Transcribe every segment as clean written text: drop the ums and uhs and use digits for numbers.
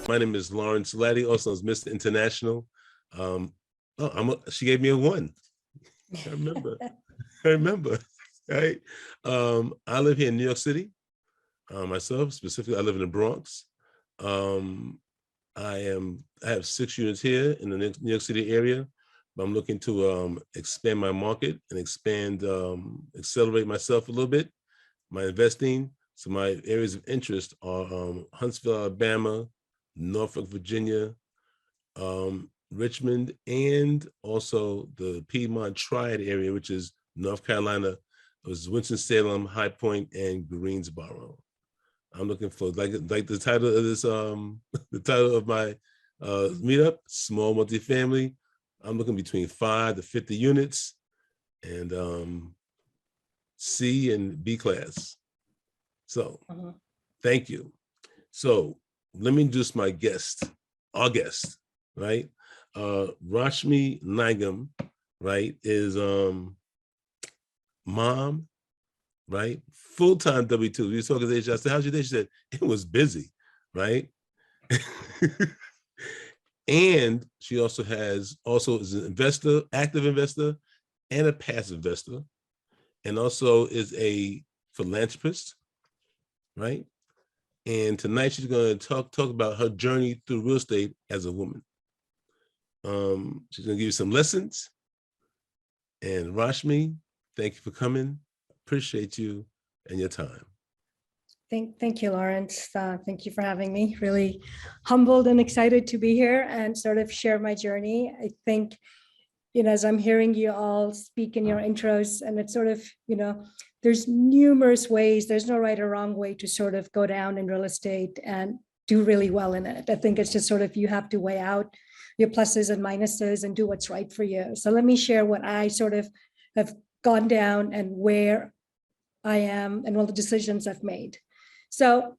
My name is Lawrence Laddie, also as Mr. International. She gave me a 1. I remember. I remember. Right. I live here in New York City. Myself, specifically, I live in the Bronx. I have 6 units here in the New York City area, but I'm looking to expand my market and accelerate myself a little bit, my investing. So my areas of interest are Huntsville, Alabama, Norfolk, Virginia, Richmond, and also the Piedmont Triad area, which is North Carolina. It was Winston-Salem, High Point, and Greensboro. I'm looking for like the title of this the title of my meetup, small multifamily. I'm looking between 5 to 50 units, and C and B class. So thank you. So let me introduce my guest, our guest, right? Rashmi Nigam, right, is mom, right? Full-time W-2. We were talking to her. I said, how's your day? She said, it was busy, right? And she also is an investor, active investor, and a passive investor, and also is a philanthropist, right? And tonight she's going to talk about her journey through real estate as a woman. She's going to give you some lessons. And Rashmi, thank you for coming. Appreciate you and your time. Thank you, Lawrence. Thank you for having me. Really humbled and excited to be here and sort of share my journey. I think, as I'm hearing you all speak in your intros, and it's sort of, there's numerous ways, there's no right or wrong way to sort of go down in real estate and do really well in it. I think it's just sort of, you have to weigh out your pluses and minuses and do what's right for you. So let me share what I sort of have gone down and where I am and all the decisions I've made. So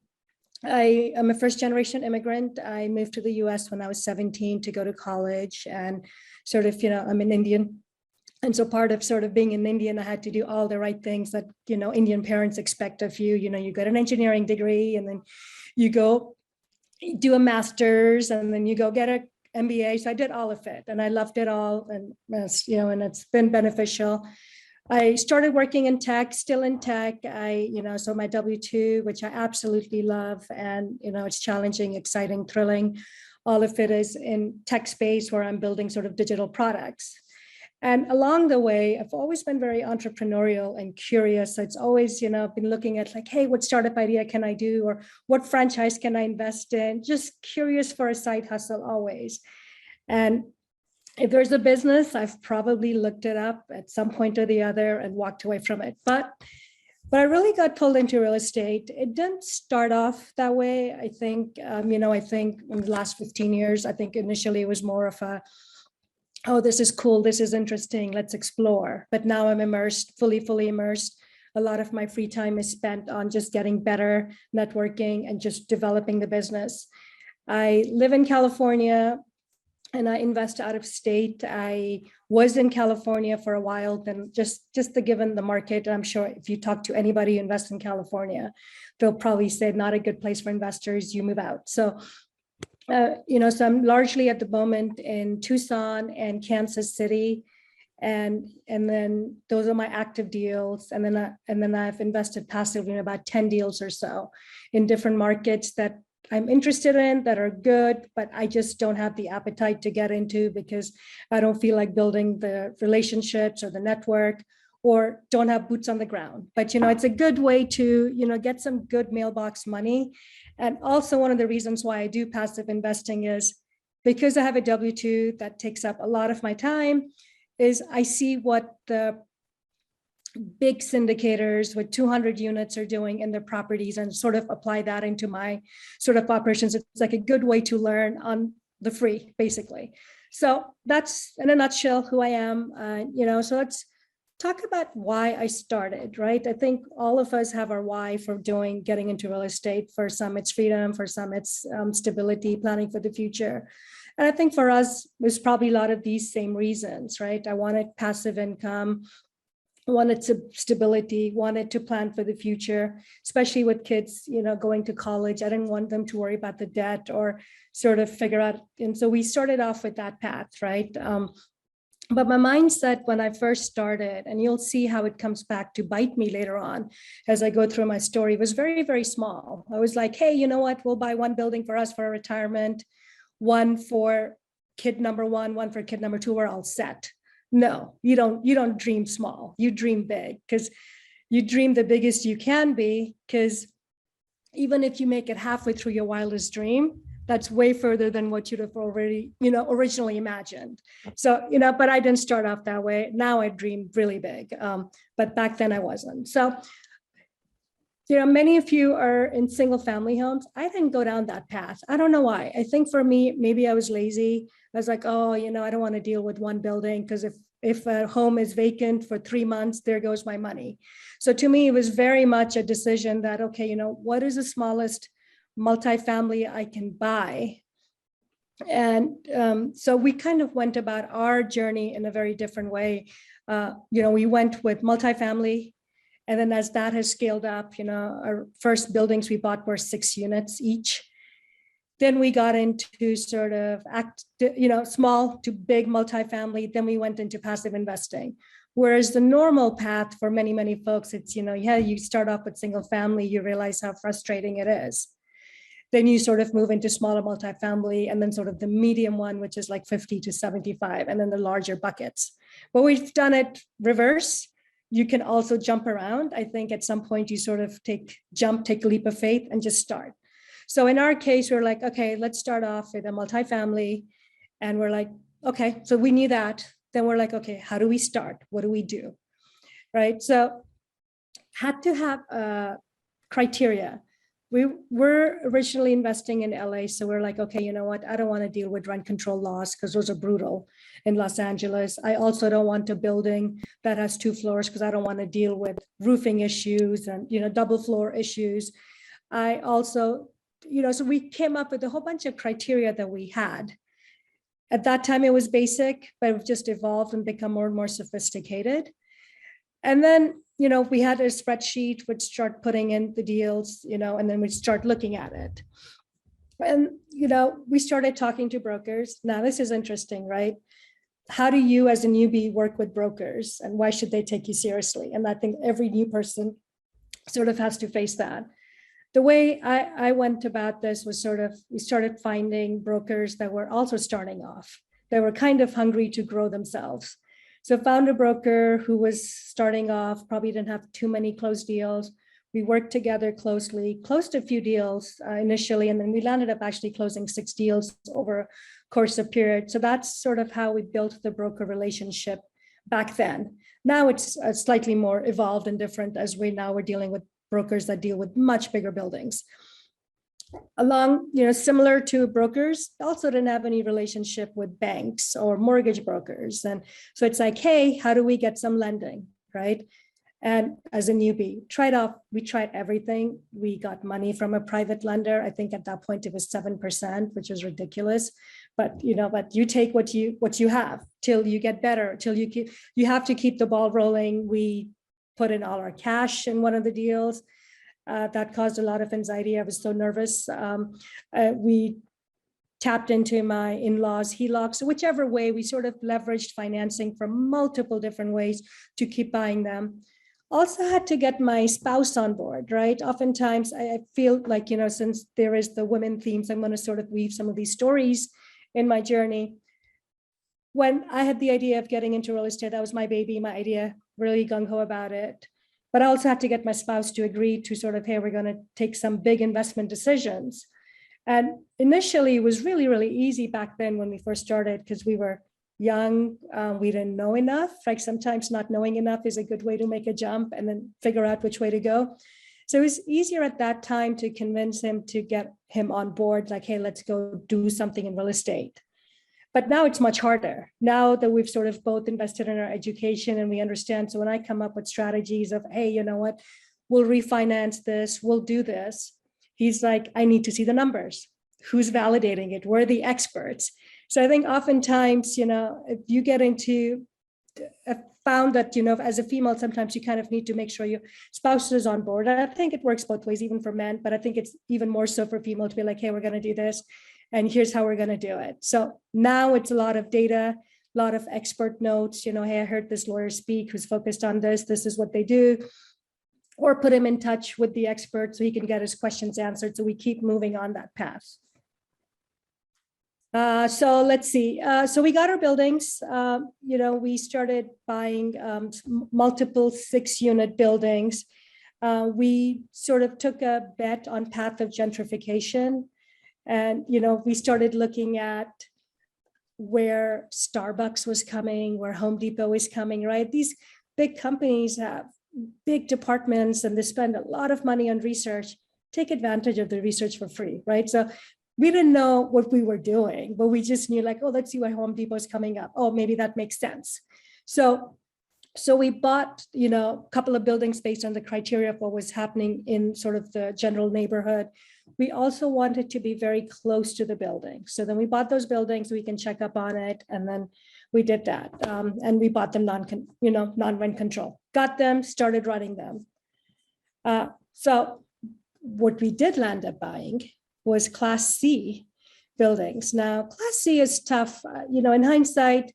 I am a first-generation immigrant. I moved to the US when I was 17 to go to college, and sort of, I'm an Indian. And so part of sort of being an Indian, I had to do all the right things that, Indian parents expect of you. You get an engineering degree, and then you go do a master's, and then you go get an MBA. So I did all of it, and I loved it all. And, and it's been beneficial. I started working in tech, still in tech. So my W-2, which I absolutely love, and, it's challenging, exciting, thrilling. All of it is in tech space where I'm building sort of digital products. And along the way, I've always been very entrepreneurial and curious. So it's always, been looking at like, hey, what startup idea can I do? Or what franchise can I invest in? Just curious for a side hustle always. And if there's a business, I've probably looked it up at some point or the other and walked away from it. But I really got pulled into real estate. It didn't start off that way. I think, I think in the last 15 years, I think initially it was more of a, oh, this is cool, this is interesting, let's explore. But now I'm immersed, fully immersed. A lot of my free time is spent on just getting better, networking, and just developing the business. I live in California, and I invest out of state. I was in California for a while, then just given the market, I'm sure if you talk to anybody who invests in California, they'll probably say not a good place for investors, you move out. So, so I'm largely at the moment in Tucson and Kansas City. And then those are my active deals. And then I've invested passively in about 10 deals or so in different markets that I'm interested in, that are good, but I just don't have the appetite to get into because I don't feel like building the relationships or the network, or don't have boots on the ground. But, it's a good way to, get some good mailbox money. And also one of the reasons why I do passive investing is because I have a W-2 that takes up a lot of my time, is I see what the big syndicators with 200 units are doing in their properties and sort of apply that into my sort of operations. It's like a good way to learn on the free, basically. So that's in a nutshell who I am. So let's talk about why I started, right? I think all of us have our why for getting into real estate. For some, it's freedom. For some, it's stability, planning for the future. And I think for us, there's probably a lot of these same reasons, right? I wanted passive income. wanted stability, wanted to plan for the future, especially with kids, going to college. I didn't want them to worry about the debt or sort of figure out. And so we started off with that path, right? But my mindset when I first started, and you'll see how it comes back to bite me later on as I go through my story, was very, very small. I was like, hey, you know what? We'll buy one building for us for a retirement, one for kid number one for kid number two, we're all set. No, you don't dream small, you dream big, because you dream the biggest you can be, because even if you make it halfway through your wildest dream, that's way further than what you'd have already, originally imagined. So, but I didn't start off that way. Now I dream really big. But back then I wasn't. So, many of you are in single family homes. I didn't go down that path. I don't know why. I think for me, maybe I was lazy. I was like, oh, I don't want to deal with one building, because if a home is vacant for 3 months, there goes my money. So to me, it was very much a decision that, okay, what is the smallest multifamily I can buy? And so we kind of went about our journey in a very different way. We went with multifamily. And then as that has scaled up, our first buildings we bought were 6 units each. Then we got into sort of small to big multifamily. Then we went into passive investing. Whereas the normal path for many, many folks, it's, you start off with single family, you realize how frustrating it is. Then you sort of move into smaller multifamily, and then sort of the medium one, which is like 50 to 75, and then the larger buckets. But we've done it reverse. You can also jump around. I think at some point you sort of take a leap of faith and just start. So in our case, we're like, okay, let's start off with a multifamily. And we're like, okay, so we knew that. Then we're like, okay, how do we start? What do we do? Right. So had to have a criteria. We were originally investing in LA. So we're like, okay, you know what? I don't want to deal with rent control laws, because those are brutal in Los Angeles. I also don't want a building that has 2 floors, because I don't want to deal with roofing issues and, double floor issues. I also, so we came up with a whole bunch of criteria that we had. At that time, it was basic, but it just evolved and become more and more sophisticated. And then, we had a spreadsheet, would start putting in the deals, and then we'd start looking at it. And, we started talking to brokers. Now, this is interesting, right? How do you as a newbie work with brokers, and why should they take you seriously? And I think every new person sort of has to face that. The way I went about this was we started finding brokers that were also starting off. They were kind of hungry to grow themselves. So found a broker who was starting off, probably didn't have too many closed deals. We worked together closely, closed a few deals initially, and then we landed up actually closing 6 deals over a course of period. So that's sort of how we built the broker relationship back then. Now it's slightly more evolved and different, as we're dealing with brokers that deal with much bigger buildings. Similar to brokers, also didn't have any relationship with banks or mortgage brokers. And so it's like, hey, how do we get some lending, right? And as a newbie, we tried everything. We got money from a private lender. I think at that point it was 7%, which is ridiculous. But you take what you have till you get better, till you have to keep the ball rolling. We put in all our cash in one of the deals. That caused a lot of anxiety. I was so nervous. We tapped into my in-laws HELOCs. So whichever way, we sort of leveraged financing from multiple different ways to keep buying them. Also had to get my spouse on board, right? Oftentimes I feel like, since there is the women themes, I'm going to sort of weave some of these stories in my journey. When I had the idea of getting into real estate, that was my baby, my idea, really gung-ho about it. But I also had to get my spouse to agree to sort of, hey, we're going to take some big investment decisions. And initially it was really, really easy back then when we first started, because we were young, we didn't know enough. Like sometimes not knowing enough is a good way to make a jump and then figure out which way to go. So it was easier at that time to convince him, to get him on board, like, hey, let's go do something in real estate. But now it's much harder. Now that we've sort of both invested in our education and we understand. So when I come up with strategies of, hey, you know what, we'll refinance this, we'll do this. He's like, I need to see the numbers. Who's validating it? Where are the experts? So I think oftentimes, if you get into found that, as a female, sometimes you kind of need to make sure your spouse is on board. I think it works both ways, even for men, but I think it's even more so for female to be like, hey, we're going to do this, and here's how we're going to do it. So now it's a lot of data, a lot of expert notes, hey, I heard this lawyer speak who's focused on this. This is what they do. Or put him in touch with the expert so he can get his questions answered. So we keep moving on that path. So let's see. So we got our buildings. We started buying multiple 6-unit buildings. We sort of took a bet on path of gentrification. And, we started looking at where Starbucks was coming, where Home Depot is coming, right? These big companies have big departments and they spend a lot of money on research. Take advantage of the research for free, right? So we didn't know what we were doing, but we just knew like, oh, let's see where Home Depot is coming up. Oh, maybe that makes sense. So we bought, a couple of buildings based on the criteria of what was happening in sort of the general neighborhood. We also wanted to be very close to the building. So then we bought those buildings so we can check up on it. And then we did that. And we bought them non-rent control. Got them, started running them. So what we did land up buying was Class C buildings. Now, Class C is tough. In hindsight,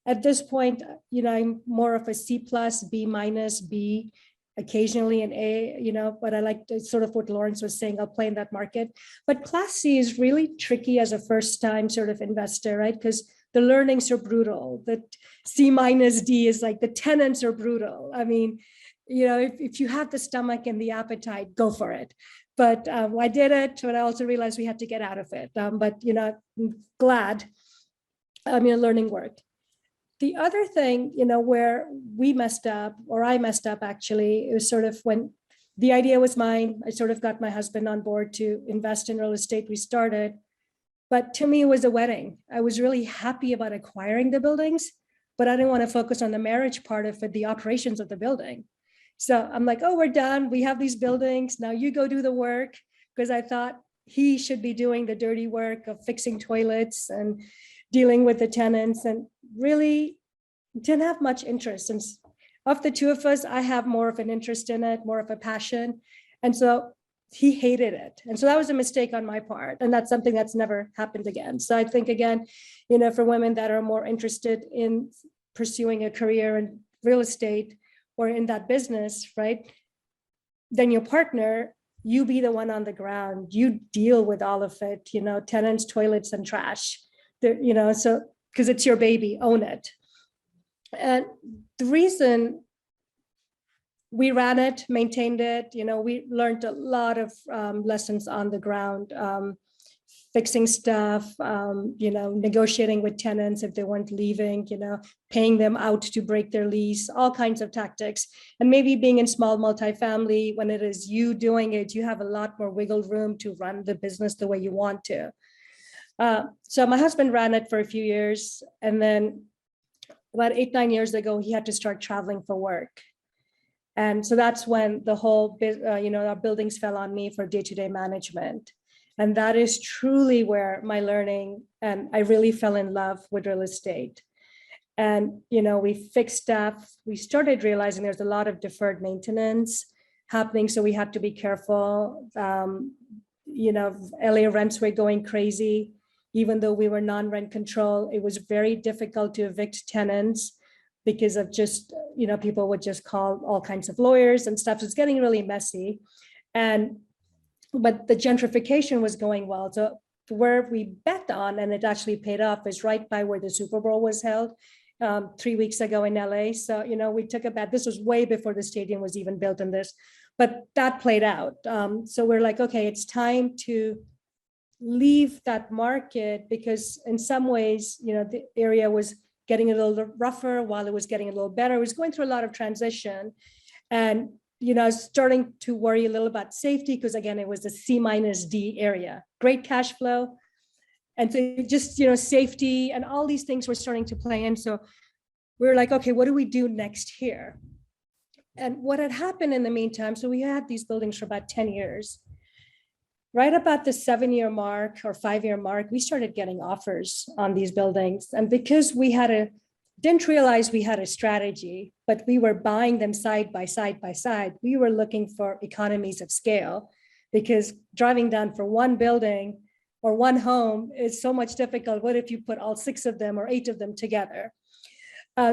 at this point, I'm more of a C plus, B minus, B, occasionally an A, but I like to, sort of what Lawrence was saying, I'll play in that market. But Class C is really tricky as a first time sort of investor, right? Because the learnings are brutal. The C minus D is like the tenants are brutal. I mean, if you have the stomach and the appetite, go for it. But I did it, but I also realized we had to get out of it. But, I'm glad, learning worked. The other thing, where we messed up, or I messed up actually, it was sort of when the idea was mine. I sort of got my husband on board to invest in real estate. We started, but to me, it was a wedding. I was really happy about acquiring the buildings, but I didn't want to focus on the marriage part of it, the operations of the building. So I'm like, oh, we're done. We have these buildings. Now you go do the work, because I thought he should be doing the dirty work of fixing toilets and dealing with the tenants, and really didn't have much interest. And of the two of us, I have more of an interest in it, more of a passion. And so he hated it. And so that was a mistake on my part. And that's something that's never happened again. So I think, again, for women that are more interested in pursuing a career in real estate or in that business, right, then your partner, you be the one on the ground, you deal with all of it, tenants, toilets, and trash. So because it's your baby, own it. And the reason we ran it, maintained it, we learned a lot of lessons on the ground, fixing stuff, negotiating with tenants if they weren't leaving, paying them out to break their lease, all kinds of tactics. And maybe being in small multifamily, when it is you doing it, you have a lot more wiggle room to run the business the way you want to. So my husband ran it for a few years, and then about 8-9 years ago, he had to start traveling for work. And so that's when the whole, our buildings fell on me for day-to-day management. And that is truly where my learning, and I really fell in love with real estate. And, we fixed stuff. We started realizing there's a lot of deferred maintenance happening. So we had to be careful. LA rents were going crazy. Even though we were non-rent control, it was very difficult to evict tenants because of just, people would just call all kinds of lawyers and stuff. So it's getting really messy. But the gentrification was going well. So where we bet on, and it actually paid off, is right by where the Super Bowl was held 3 weeks ago in LA. So, we took a bet. This was way before the stadium was even built in this, but that played out. So we're like, okay, it's time to leave that market, because in some ways, the area was getting a little rougher while it was getting a little better. It was going through a lot of transition. And, I was starting to worry a little about safety, because again, it was a C minus D area, great cash flow. And so just, safety and all these things were starting to play in. So we were like, okay, what do we do next here? And what had happened in the meantime, so we had these buildings for about 10 years. Right about the 7-year mark or 5-year mark, we started getting offers on these buildings. And because we had a didn't realize we had a strategy, but we were buying them side by side by side. We were looking for economies of scale because driving down for one building or one home is so much difficult. What if you put all 6 of them or 8 of them together?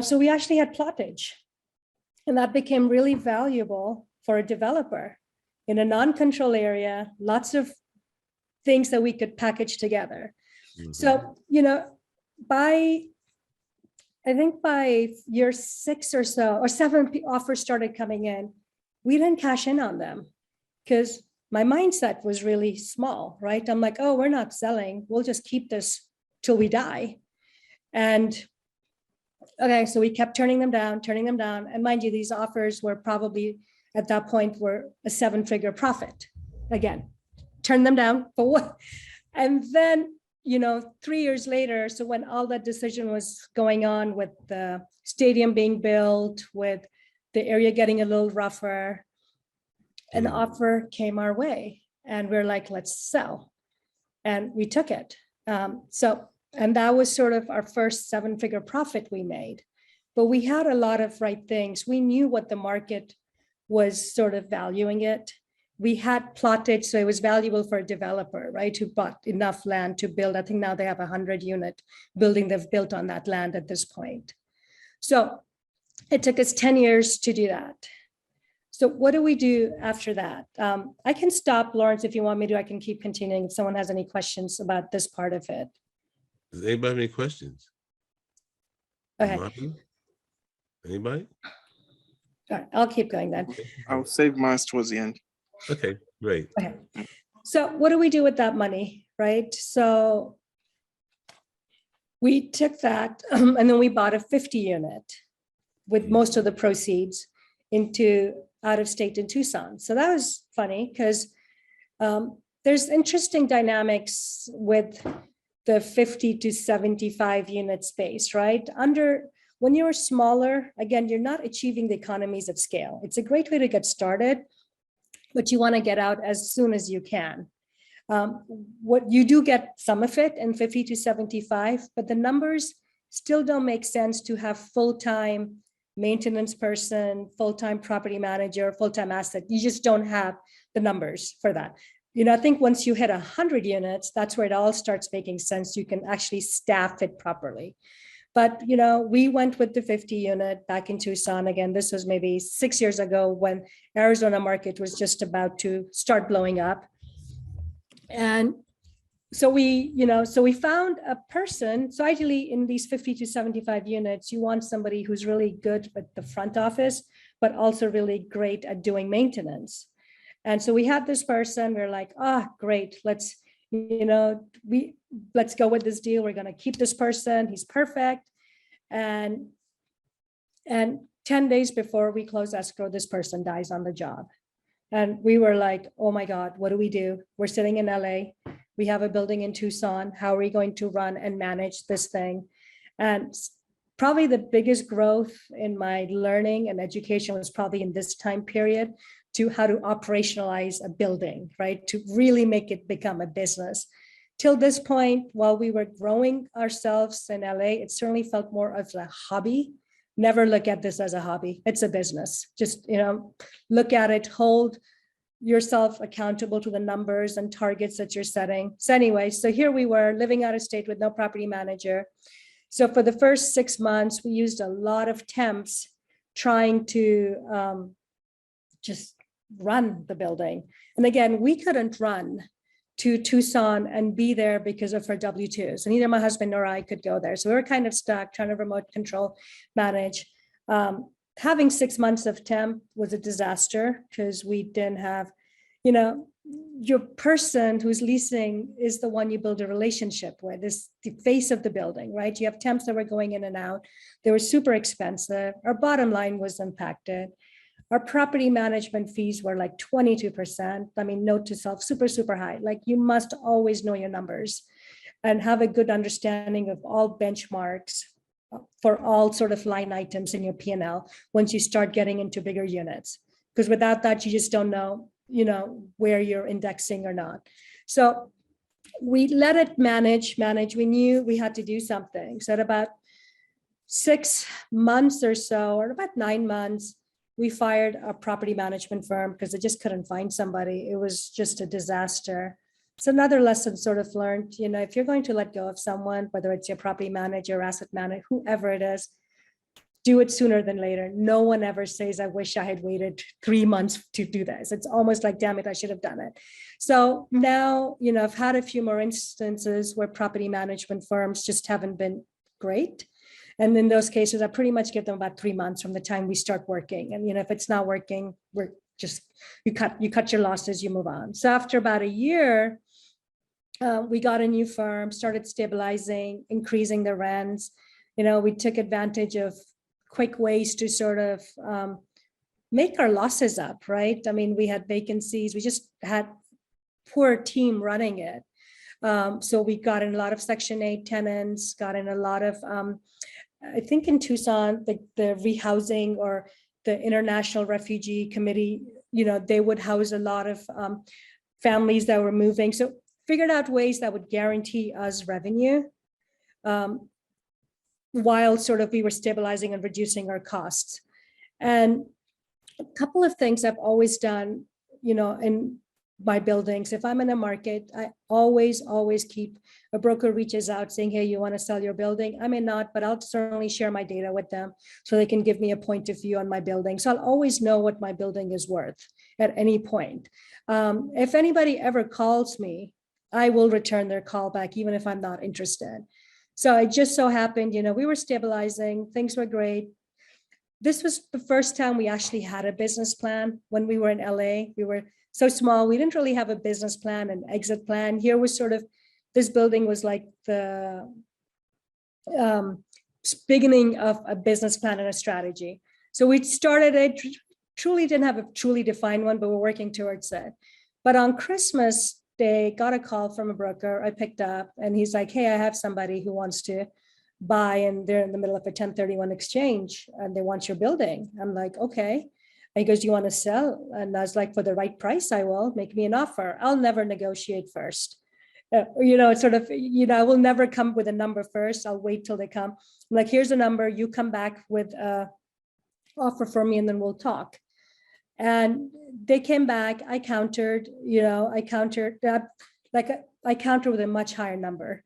So we actually had plottage, and that became really valuable for a developer in a non-control area, lots of things that we could package together. Mhm. So, I think by year 6 or so, or 7 offers started coming in, we didn't cash in on them because my mindset was really small, right? I'm like, oh, we're not selling. We'll just keep this till we die. And okay, so we kept turning them down. And mind you, these offers were probably at that point were a 7-figure profit. Again, turn them down for what? And then 3 years later, so when all that decision was going on with the stadium being built, with the area getting a little rougher, an offer came our way, and we're like, let's sell. And we took it. And that was sort of our first 7-figure profit we made. But we had a lot of right things. We knew what the market was sort of valuing it. We had plotted, so it was valuable for a developer, right, who bought enough land to build. I think now they have a 100-unit building they've built on that land at this point. So it took us 10 years to do that. So what do we do after that? I can stop, Lawrence, if you want me to. I can keep continuing if someone has any questions about this part of it. Does anybody have any questions? Okay. Anybody? All right, I'll keep going then. I'll save mine towards the end. Okay, great. Okay. So what do we do with that money, right? So we took that and then we bought a 50-unit with most of the proceeds into out of state in Tucson. So that was funny because there's interesting dynamics with the 50 to 75 unit space, right? When you're smaller, again, you're not achieving the economies of scale. It's a great way to get started, but you want to get out as soon as you can. What you do get some of it in 50 to 75, but the numbers still don't make sense to have full-time maintenance person, full-time property manager, full-time asset. You just don't have the numbers for that. I think once you hit 100 units, that's where it all starts making sense. You can actually staff it properly. But, we went with the 50 unit back in Tucson. Again, this was maybe 6 years ago when Arizona market was just about to start blowing up. And so we found a person. So ideally in these 50 to 75 units, you want somebody who's really good with the front office, but also really great at doing maintenance. And so we had this person. We're like, great. Let's go with this deal. We're going to keep this person. He's perfect. And 10 days before we close escrow, this person dies on the job. And we were like, oh my God, what do we do? We're sitting in LA. We have a building in Tucson. How are we going to run and manage this thing? And probably the biggest growth in my learning and education was probably in this time period to how to operationalize a building, right? To really make it become a business. Till this point, while we were growing ourselves in LA, it certainly felt more as a hobby. Never look at this as a hobby. It's a business. Just, look at it, hold yourself accountable to the numbers and targets that you're setting. So anyway, so here we were living out of state with no property manager. So for the first 6 months, we used a lot of temps trying to just run the building. And again, we couldn't run to Tucson and be there because of our W-2s. And neither my husband nor I could go there. So we were kind of stuck trying to remote control manage. Having 6 months of temp was a disaster because we didn't have, your person who's leasing is the one you build a relationship with, is the face of the building, right? You have temps that were going in and out. They were super expensive. Our bottom line was impacted. Our property management fees were like 22%. I mean, note to self, super, super high. Like you must always know your numbers and have a good understanding of all benchmarks for all sort of line items in your P&L once you start getting into bigger units. Because without that, you just don't know, where you're indexing or not. So we let it manage. We knew we had to do something. So at about 6 months or so, or about 9 months, we fired a property management firm because they just couldn't find somebody. It was just a disaster. It's another lesson sort of learned, if you're going to let go of someone, whether it's your property manager, asset manager, whoever it is, do it sooner than later. No one ever says, I wish I had waited 3 months to do this. It's almost like, damn it, I should have done it. So now, I've had a few more instances where property management firms just haven't been great. And in those cases, I pretty much give them about 3 months from the time we start working. And, if it's not working, we're just, you cut your losses, you move on. So after about a year, we got a new firm, started stabilizing, increasing the rents. We took advantage of quick ways to sort of make our losses up, right? I mean, we had vacancies, we just had poor team running it. So we got in a lot of Section 8 tenants, got in a lot of, I think in Tucson, the rehousing or the International Refugee Committee, they would house a lot of families that were moving. So figured out ways that would guarantee us revenue while sort of we were stabilizing and reducing our costs. And a couple of things I've always done, in my buildings, if I'm in a market, I always keep a broker reaches out saying, hey, you want to sell your building? I may not, but I'll certainly share my data with them so they can give me a point of view on my building. So I'll always know what my building is worth at any point. If anybody ever calls me, I will return their call back, even if I'm not interested. So it just so happened, we were stabilizing, things were great. This was the first time we actually had a business plan. When we were in LA, we were so small, we didn't really have a business plan and exit plan. Here was sort of, this building was like the beginning of a business plan and a strategy. So we started it, truly didn't have a truly defined one, but we're working towards it. But on Christmas Day, got a call from a broker. I picked up and he's like, hey, I have somebody who wants to buy and they're in the middle of a 1031 exchange and they want your building. I'm like, okay. And he goes, do you want to sell? And I was like, for the right price, I will. Make me an offer. I'll never negotiate first. Sort of, I will never come with a number first. I'll wait till they come. I'm like, here's a number. You come back with a offer for me and then we'll talk. And they came back. I countered that, I countered with a much higher number.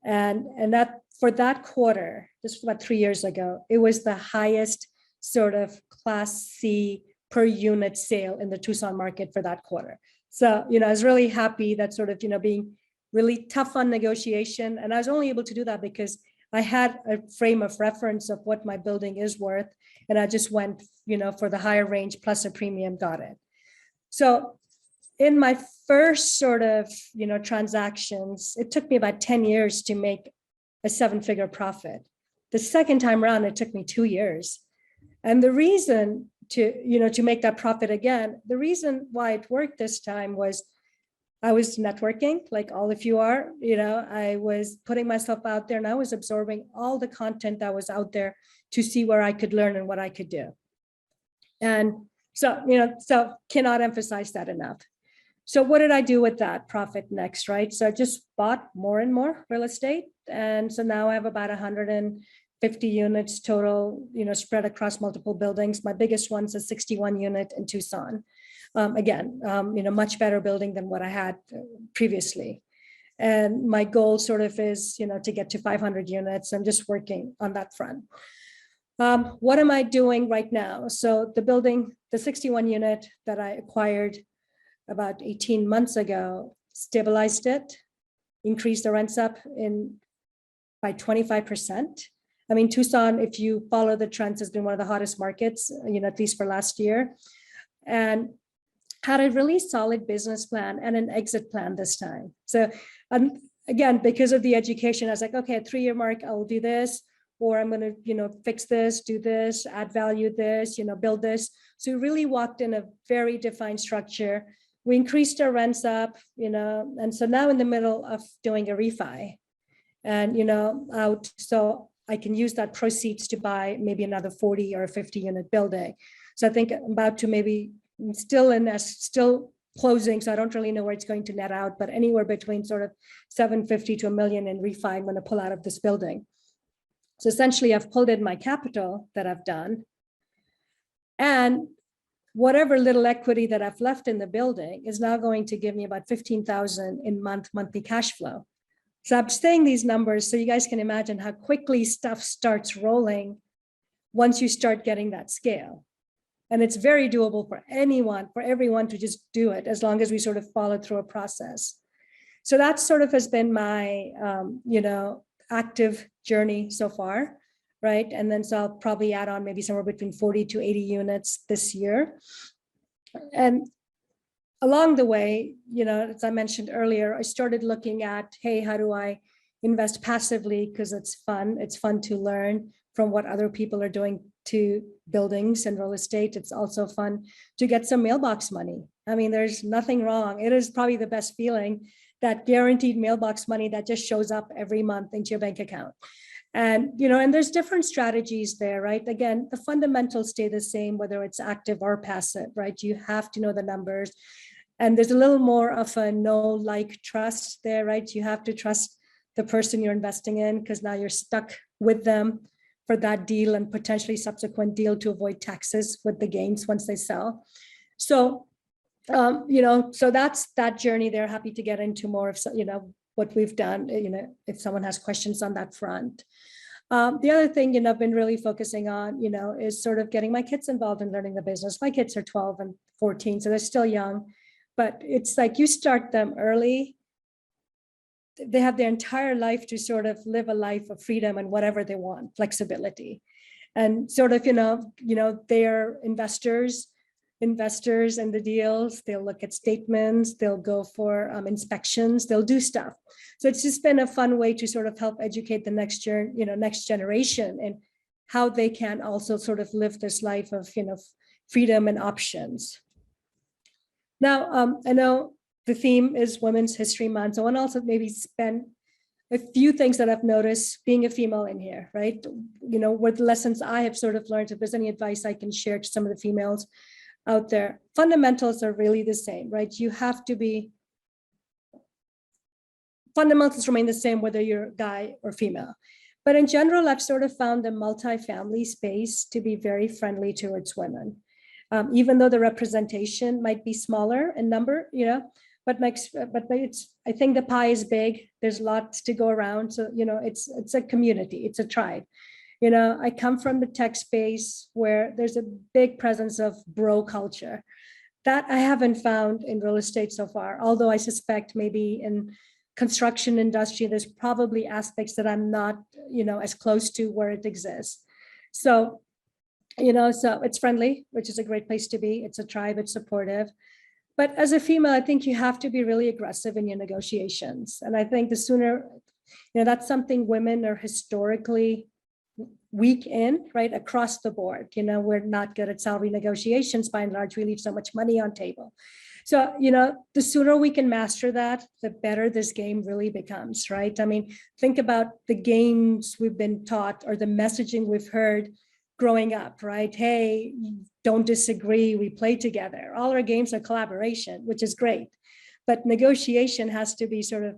And that for that quarter, this was about 3 years ago, it was the highest sort of Class C per unit sale in the Tucson market for that quarter. So, I was really happy that sort of, being really tough on negotiation. And I was only able to do that because I had a frame of reference of what my building is worth. And I just went, for the higher range plus a premium, got it. So in my first sort of, transactions, it took me about 10 years to make a 7-figure profit. The second time around, it took me 2 years. And the reason to make that profit again, the reason why it worked this time was I was networking like all of you are, I was putting myself out there and I was absorbing all the content that was out there to see where I could learn and what I could do. And so, so cannot emphasize that enough. So what did I do with that profit next, right? So I just bought more and more real estate. And so now I have about 150 units total, spread across multiple buildings. My biggest one's a 61 unit in Tucson. Again, much better building than what I had previously. And my goal sort of is, to get to 500 units. I'm just working on that front. What am I doing right now? So the building, the 61 unit that I acquired about 18 months ago, stabilized it, increased the rents up by 25%. I mean, Tucson, if you follow the trends, has been one of the hottest markets, at least for last year. And had a really solid business plan and an exit plan this time. So again, because of the education, I was like, okay, at 3-year mark, I'll do this, or I'm going to, fix this, do this, add value this, build this. So we really walked in a very defined structure. We increased our rents up, and so now in the middle of doing a refi and, out. So I can use that proceeds to buy maybe another 40 or 50 unit building. So I think I'm about to maybe still closing. So I don't really know where it's going to net out, but anywhere between sort of 750 to $1 million in refi, I'm going to pull out of this building. So essentially I've pulled in my capital that I've done, and whatever little equity that I've left in the building is now going to give me about 15,000 in monthly cash flow. So I'm saying these numbers so you guys can imagine how quickly stuff starts rolling once you start getting that scale. And it's very doable for anyone, for everyone to just do it, as long as we sort of follow through a process. So that sort of has been my, active journey so far, right? And then so I'll probably add on maybe somewhere between 40 to 80 units this year. And along the way, as I mentioned earlier, I started looking at, hey, how do I invest passively? Because it's fun. It's fun to learn from what other people are doing to buildings and real estate. It's also fun to get some mailbox money. I mean, there's nothing wrong. It is probably the best feeling, that guaranteed mailbox money that just shows up every month into your bank account. And, and there's different strategies there, right? Again, the fundamentals stay the same, whether it's active or passive, right? You have to know the numbers. And there's a little more of a know, like, trust there, right? You have to trust the person you're investing in, because now you're stuck with them for that deal and potentially subsequent deal to avoid taxes with the gains once they sell. So, so that's that journey there. Happy to get into more of, what we've done, if someone has questions on that front. The other thing, I've been really focusing on, is sort of getting my kids involved in learning the business. My kids are 12 and 14, so they're still young, but it's like you start them early. They have their entire life to sort of live a life of freedom and whatever they want, flexibility. And sort of, they're investors in the deals. They'll look at statements, they'll go for inspections, they'll do stuff. So it's just been a fun way to sort of help educate the next generation and how they can also sort of live this life of, freedom and options. Now, I know the theme is Women's History Month. So I want to also maybe spend a few things that I've noticed being a female in here, right? What lessons I have sort of learned, if there's any advice I can share to some of the females out there. Fundamentals are really the same, right? Fundamentals remain the same whether you're a guy or female. But in general, I've sort of found the multifamily space to be very friendly towards women. Even though the representation might be smaller in number, but I think the pie is big. There's lots to go around. So, it's a community, it's a tribe. I come from the tech space where there's a big presence of bro culture that I haven't found in real estate so far. Although I suspect maybe in construction industry, there's probably aspects that I'm not, as close to where it exists. So, so it's friendly, which is a great place to be. It's a tribe, it's supportive. But as a female, I think you have to be really aggressive in your negotiations. And I think the sooner, that's something women are historically weak in, right, across the board. We're not good at salary negotiations. By and large, we leave so much money on table. So, the sooner we can master that, the better this game really becomes, right? I mean, think about the games we've been taught or the messaging we've heard growing up, right? Hey, don't disagree, we play together. All our games are collaboration, which is great. But negotiation has to be sort of,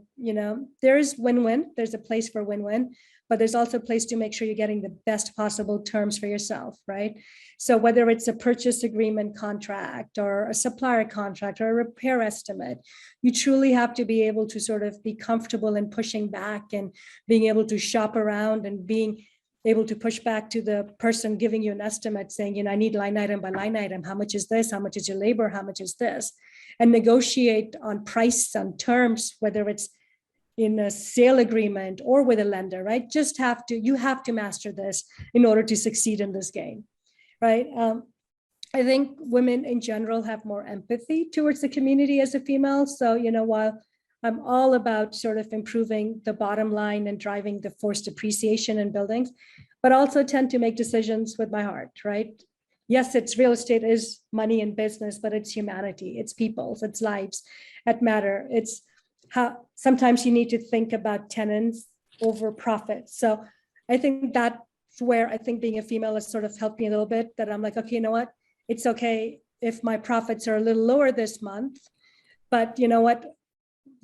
there's win-win, there's a place for win-win, but there's also a place to make sure you're getting the best possible terms for yourself, right? So whether it's a purchase agreement contract or a supplier contract or a repair estimate, you truly have to be able to sort of be comfortable in pushing back and being able to shop around and being able to push back to the person giving you an estimate saying, I need line item by line item. How much is this? How much is your labor? How much is this? And negotiate on price, on terms, whether it's in a sale agreement or with a lender, right? You have to master this in order to succeed in this game, right? I think women in general have more empathy towards the community as a female. So, while I'm all about sort of improving the bottom line and driving the forced appreciation in buildings, but also tend to make decisions with my heart, right? Yes, it's real estate is money and business, but it's humanity, it's people's, it's lives that matter. It's how sometimes you need to think about tenants over profits. So I think that's where I think being a female has sort of helped me a little bit, that I'm like, okay, you know what? It's okay if my profits are a little lower this month, but you know what?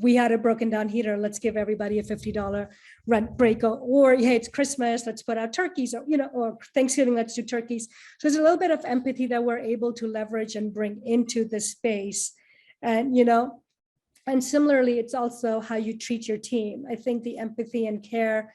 we had a broken down heater, let's give everybody a $50 rent break, or hey, it's Christmas, let's put out turkeys, or or Thanksgiving, let's do turkeys. So there's a little bit of empathy that we're able to leverage and bring into the space. And and similarly, it's also how you treat your team. I think the empathy and care,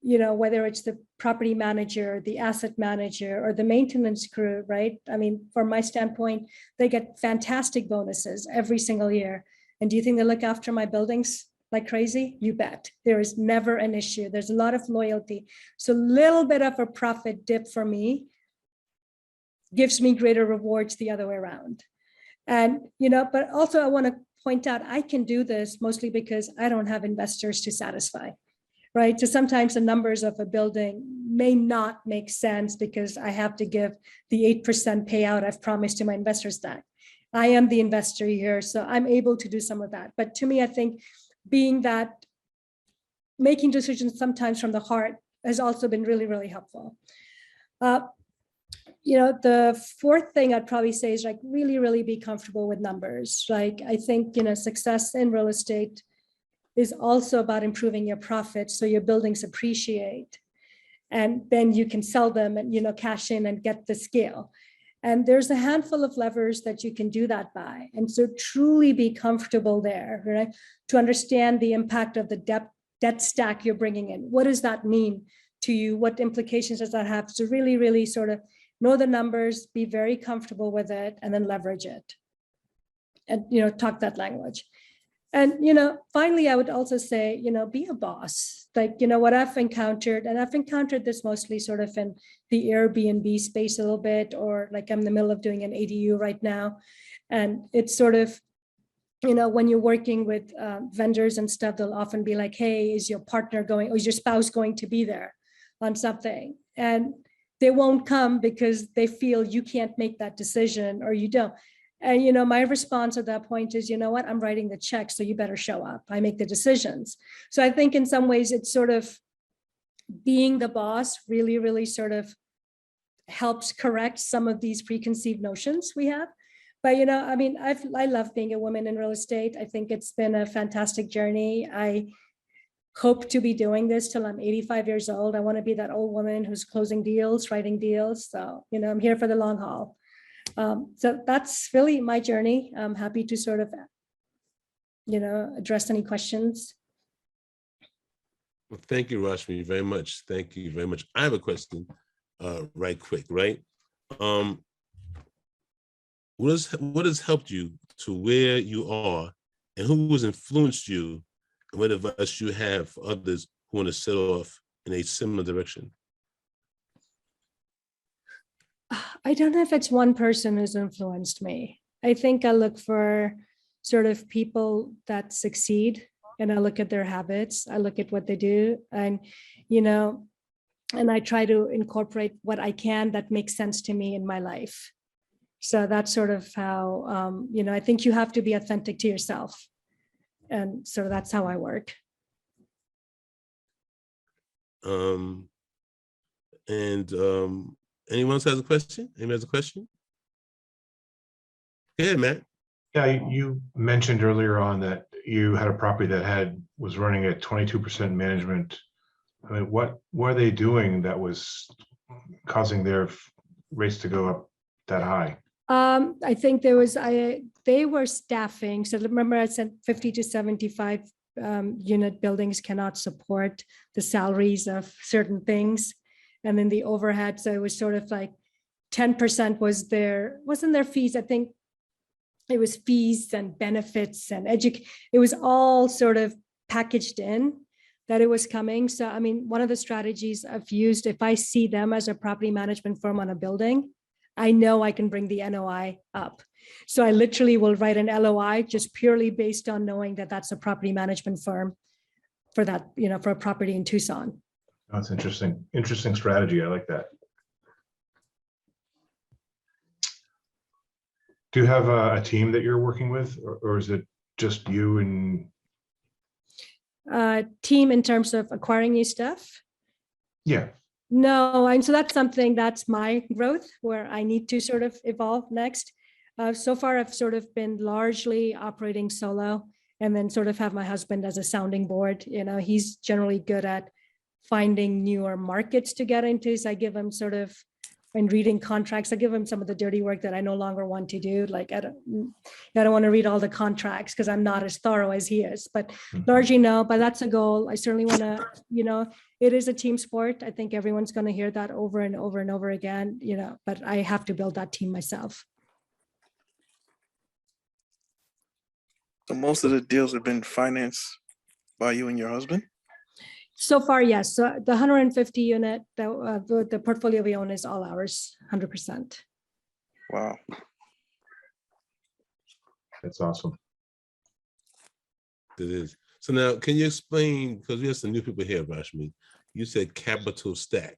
whether it's the property manager, the asset manager, or the maintenance crew, right? I mean, from my standpoint, they get fantastic bonuses every single year. And do you think they look after my buildings like crazy? You bet. There is never an issue. There's a lot of loyalty. So a little bit of a profit dip for me gives me greater rewards the other way around. And, but also I want to point out, I can do this mostly because I don't have investors to satisfy, right? So sometimes the numbers of a building may not make sense because I have to give the 8% payout I've promised to my investors that. I am the investor here, so I'm able to do some of that. But to me, I think being that, making decisions sometimes from the heart has also been really, really helpful. The fourth thing I'd probably say is like really, really be comfortable with numbers. Like I think, success in real estate is also about improving your profits so your buildings appreciate. And then you can sell them and, cash in and get the scale. And there's a handful of levers that you can do that by. And so truly be comfortable there, right? To understand the impact of the debt stack you're bringing in. What does that mean to you? What implications does that have? So really, really sort of know the numbers, be very comfortable with it, and then leverage it. And, talk that language. And, finally, I would also say, be a boss. Like, what I've encountered, and I've encountered this mostly sort of in the Airbnb space a little bit, or like I'm in the middle of doing an ADU right now. And it's sort of, when you're working with vendors and stuff, they'll often be like, hey, is your partner going, or is your spouse going to be there on something? And they won't come because they feel you can't make that decision or you don't. And, my response at that point is, what, I'm writing the check, so you better show up. I make the decisions. So I think in some ways it's sort of being the boss really, really sort of helps correct some of these preconceived notions we have. But, I love being a woman in real estate. I think it's been a fantastic journey. I hope to be doing this till I'm 85 years old. I want to be that old woman who's closing deals, writing deals. So, I'm here for the long haul. So that's really my journey. I'm happy to sort of, address any questions. Well, thank you, Rashmi, very much. Thank you very much. I have a question, right quick, right? What has helped you to where you are, and who has influenced you, and what advice you have for others who want to set off in a similar direction? I don't know if it's one person who's influenced me. I think I look for sort of people that succeed, and I look at their habits. I look at what they do, and, and I try to incorporate what I can that makes sense to me in my life. So that's sort of how, I think you have to be authentic to yourself. And so that's how I work. Anyone else has a question? Anyone has a question? Yeah, Matt. Yeah, you mentioned earlier on that you had a property that was running at 22% management. I mean, what were they doing that was causing their rates to go up that high? I think they were staffing. So remember I said 50 to 75 unit buildings cannot support the salaries of certain things. And then the overhead. So it was sort of like 10% wasn't their fees. I think it was fees and benefits and it was all sort of packaged in that it was coming. So, I mean, one of the strategies I've used, if I see them as a property management firm on a building, I know I can bring the NOI up. So I literally will write an LOI just purely based on knowing that that's a property management firm for that, for a property in Tucson. That's interesting. Interesting strategy. I like that. Do you have a team that you're working with, or is it just you and team in terms of acquiring new stuff? Yeah. No, and so that's my growth where I need to sort of evolve next. So far, I've sort of been largely operating solo, and then sort of have my husband as a sounding board. He's generally good at finding newer markets to get into. So I give him sort of, and reading contracts, I give him some of the dirty work that I no longer want to do. Like I don't want to read all the contracts because I'm not as thorough as he is, but largely no, but that's a goal. I certainly want to, it is a team sport. I think everyone's going to hear that over and over and over again, but I have to build that team myself. So most of the deals have been financed by you and your husband? So far, yes. So the 150 unit, the portfolio we own is all ours, 100%. Wow. That's awesome. It is. So now, can you explain, because we have some new people here, Rashmi, you said capital stack,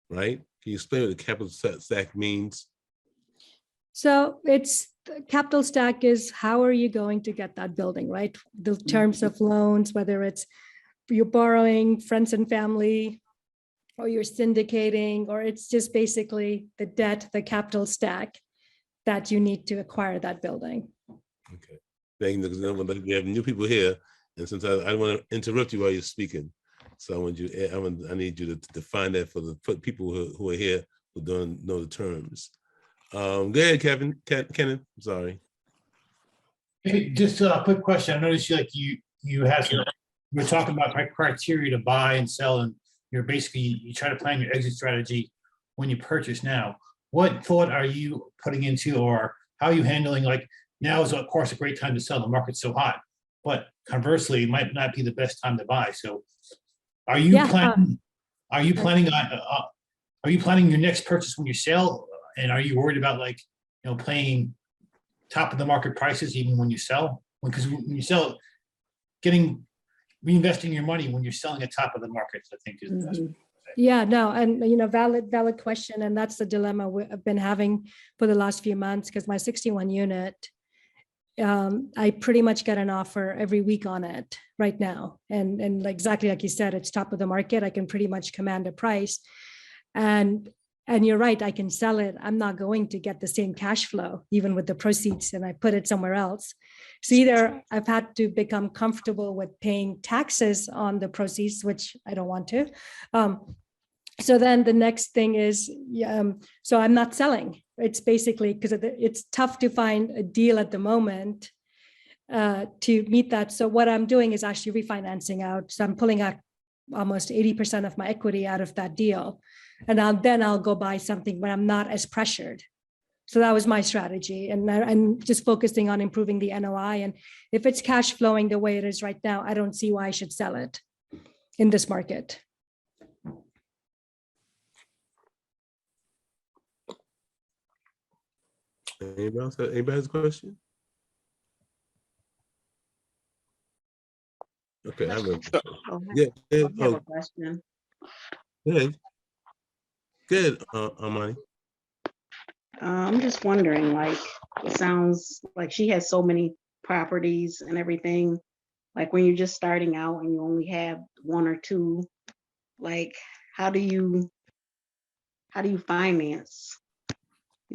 right? Can you explain what the capital stack means? So capital stack is how are you going to get that building, right? The terms of loans, whether it's you're borrowing friends and family, or you're syndicating, or it's just basically the debt, the capital stack that you need to acquire that building. Okay. Thank you. We have new people here, and sometimes I don't want to interrupt you while you're speaking. So I need you to define that for the people who are here who don't know the terms. Go ahead, Kevin. Kenneth, I'm sorry. Hey, just a quick question. I noticed you had some, you were talking about criteria to buy and sell, and you try to plan your exit strategy when you purchase now. What thought are you putting into, or how are you handling, like now is of course a great time to sell, the market's so hot, but conversely it might not be the best time to buy. So are you planning your next purchase when you sell, and are you worried about paying top of the market prices even when you sell? Because when you sell, reinvesting your money when you're selling at top of the market, I think is the best. Yeah, no, and valid question, and that's the dilemma I've been having for the last few months, because my 61 unit, I pretty much get an offer every week on it right now, and exactly like you said, it's top of the market. I can pretty much command a price, and you're right, I can sell it. I'm not going to get the same cash flow even with the proceeds, and I put it somewhere else. So either I've had to become comfortable with paying taxes on the proceeds, which I don't want to. So then the next thing is, so I'm not selling. It's basically because it's tough to find a deal at the moment to meet that. So what I'm doing is actually refinancing out. So I'm pulling out almost 80% of my equity out of that deal. And then I'll go buy something when I'm not as pressured. So that was my strategy. And I'm just focusing on improving the NOI. And if it's cash flowing the way it is right now, I don't see why I should sell it in this market. Anybody has a question? Okay, I have a I yeah. have a question. Good. Good, Armani. I'm just wondering, it sounds like she has so many properties and everything. Like when you're just starting out and you only have one or two, how do you finance?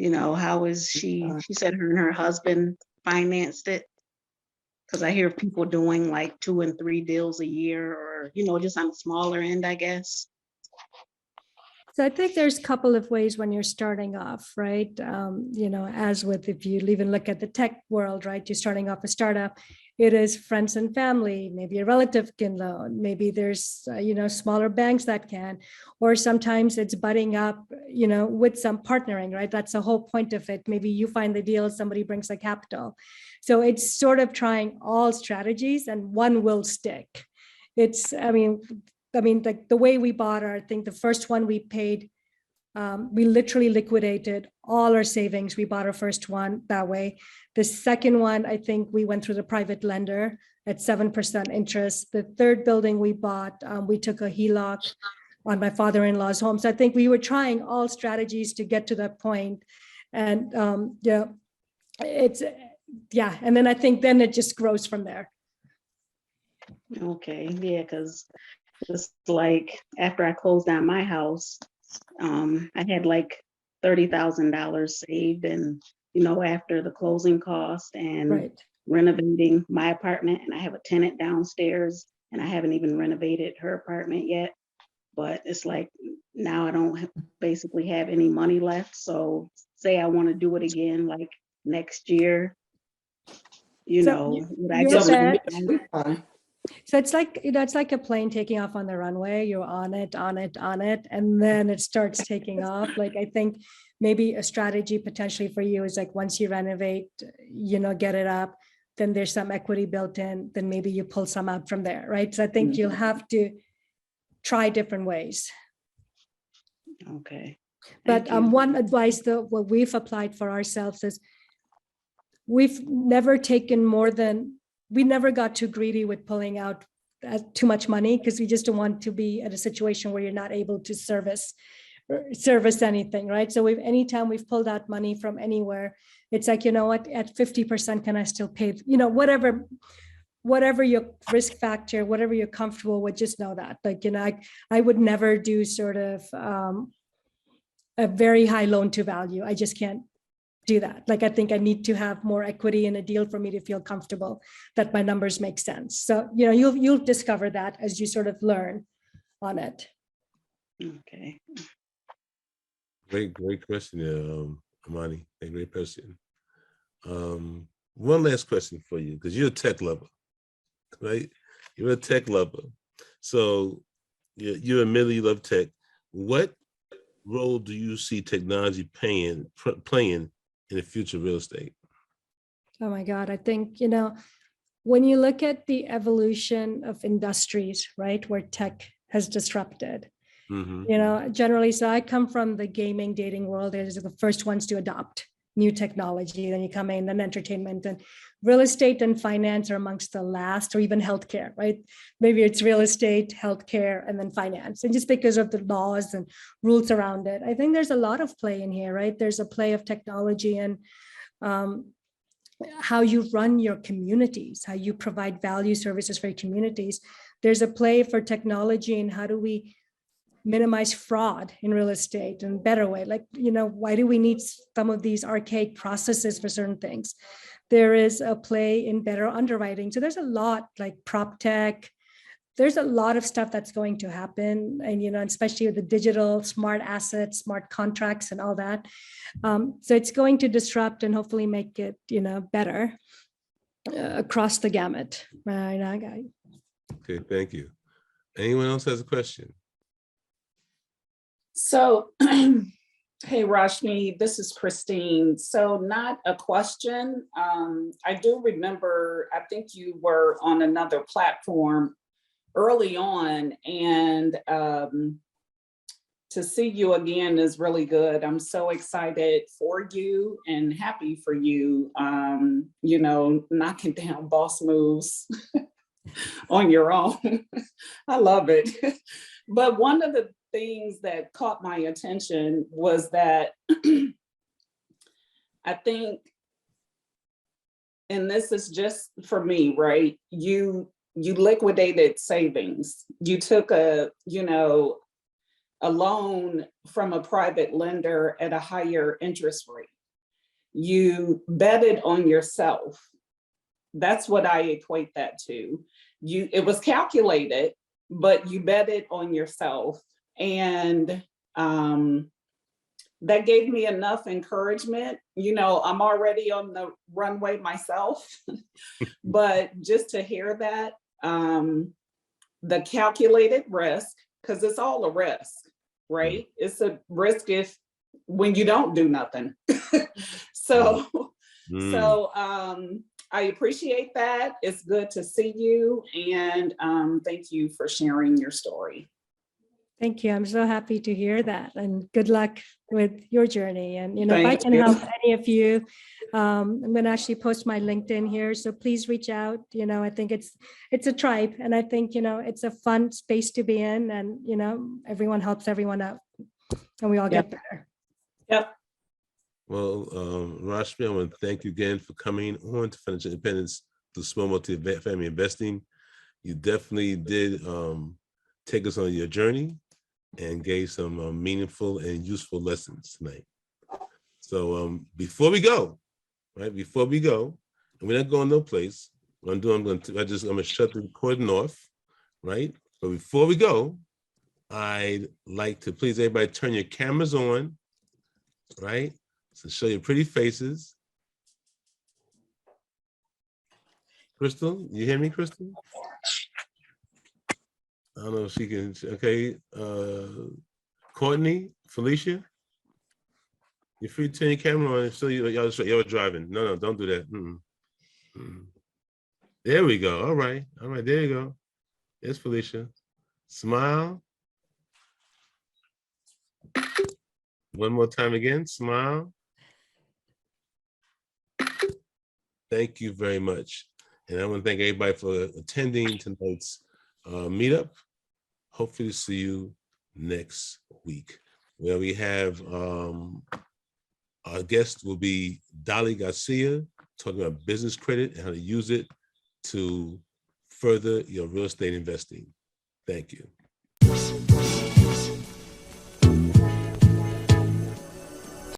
How is she said her and her husband financed it? Because I hear people doing 2 and 3 deals a year, or, just on the smaller end, I guess. So I think there's a couple of ways when you're starting off, right? As with, if you even look at the tech world, right? You're starting off a startup, it is friends and family, maybe a relative can loan, maybe there's, smaller banks that can, or sometimes it's budding up, with some partnering, right? That's the whole point of it. Maybe you find the deal, somebody brings the capital. So it's sort of trying all strategies and one will stick. Like the way we bought I think the first one we paid, we literally liquidated all our savings. We bought our first one that way. The second one, I think we went through the private lender at 7% interest. The third building we bought, we took a HELOC on my father-in-law's home. So I think we were trying all strategies to get to that point. And and then I think then it just grows from there. Okay, yeah, because just after I closed down my house, I had $30,000 saved, and after the closing cost, and Right. renovating my apartment, and I have a tenant downstairs, and I haven't even renovated her apartment yet. But it's like now I don't basically have any money left. So say I want to do it again, like next year, you So know, would I you're just set. Fine. So it's like, it's like a plane taking off on the runway. You're on it, and then it starts taking off. Like, I think maybe a strategy potentially for you is like, once you renovate, get it up, then there's some equity built in, then maybe you pull some out from there, right? So I think you'll have to try different ways. Okay. But Thank you. one advice that what we've applied for ourselves is we've never taken more than, we never got too greedy with pulling out too much money, because we just don't want to be at a situation where you're not able to service anything, right? So anytime we've pulled out money from anywhere, it's like, you know what, at 50%, can I still pay, whatever your risk factor, whatever you're comfortable with, just know that, like, I would never do sort of a very high loan to value. I just can't do that. Like, I think I need to have more equity in a deal for me to feel comfortable that my numbers make sense. So, you'll discover that as you sort of learn on it. Okay. Great question, Amani. A great question. One last question for you, because you're a tech lover, right? You're a tech lover. So you admittedly you love tech. What role do you see technology playing in the future of real estate? Oh my God. I think, when you look at the evolution of industries, right, where tech has disrupted, generally, so I come from the gaming dating world. They're the first ones to adopt new technology. Then you come in, and entertainment and real estate and finance are amongst the last, or even healthcare, right? Maybe it's real estate, healthcare, and then finance. And just because of the laws and rules around it, I think there's a lot of play in here, right? There's a play of technology and how you run your communities, how you provide value services for your communities. There's a play for technology and how do we minimize fraud in real estate in a better way. Like, why do we need some of these archaic processes for certain things? There is a play in better underwriting. So there's a lot, like prop tech. There's a lot of stuff that's going to happen. And, especially with the digital smart assets, smart contracts and all that. So it's going to disrupt and hopefully make it, better across the gamut. Right? Okay, thank you. Anyone else has a question? So, hey, Rashmi, this is Christine. So not a question. I do remember, I think you were on another platform early on, and to see you again is really good. I'm so excited for you and happy for you, knocking down boss moves on your own. I love it. But one of the things that caught my attention was that I think, and this is just for me, right? You liquidated savings. You took a loan from a private lender at a higher interest rate. You betted on yourself. That's what I equate that to. It was calculated, but you betted on yourself. And that gave me enough encouragement. I'm already on the runway myself, but just to hear that, the calculated risk, because it's all a risk, right? It's a risk when you don't do nothing. So I appreciate that. It's good to see you. And thank you for sharing your story. Thank you. I'm so happy to hear that, and good luck with your journey. And if I Thank can you. help any of you, I'm going to actually post my LinkedIn here. So please reach out. I think it's a tribe, and I think it's a fun space to be in, and everyone helps everyone out, and we all get better. Yep. Well, Rashmi, I want to thank you again for coming on to Financial Independence through Small Multi-Family Investing. You definitely did take us on your journey and gave some meaningful and useful lessons tonight. So before we go, And we're not going no place. What I'm doing, I'm gonna shut the recording off, right? But before we go, I'd like to please everybody turn your cameras on, right? So show your pretty faces. Crystal, you hear me, Crystal? I don't know if she can, okay. Courtney, Felicia, you're free to turn your camera on and show y'all driving. No, don't do that. There we go. All right, there you go. There's Felicia. Smile. One more time again, smile. Thank you very much. And I want to thank everybody for attending tonight's meetup. Hopefully see you next week, where we have our guest will be Dolly Garcia, talking about business credit and how to use it to further your real estate investing. Thank you.